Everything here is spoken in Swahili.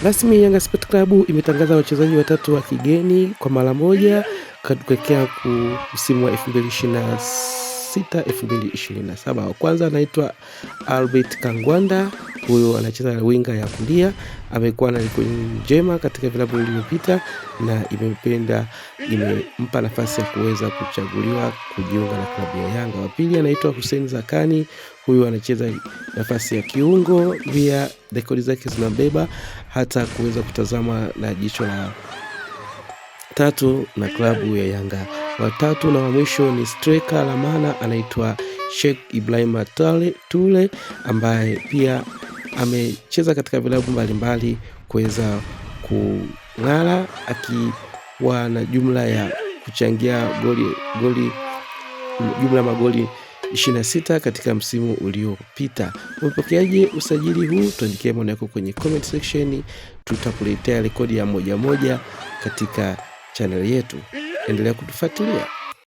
Rasmi Yanga Sport Club imetangaza wachezaji watatu wa kigeni kwa mara moja kuelekea msimu wa 2026-2027. Wa kwanza anaitwa Albert Kangwanda, huyo anacheza winga ya kulia. Amekuwa na rekodi njema katika vilabu vilivyopita na imempa nafasi ya kuweza kuchaguliwa kujiunga na klabu ya Yanga. Wa pili anaitwa Hussein Zakani, huyu anacheza nafasi ya kiungo, pia rekodi zake zinabeba hata kuweza kutazama na jicho la tatu na klabu ya Yanga. Watatu na wa mwisho ni striker la maana, anaitwa Sheikh Ibrahim Tule ambaye pia amecheza katika vilabu mbalimbali kuweza kung'ara, akiwa na jumla ya kuchangia jumla magoli 26 katika msimu uliopita. Umepokeaje usajili huu? Tuandikie maoni yako kwenye comment section, tutakuletea rekodi ya moja katika channel yetu. Endelea kutufuatilia.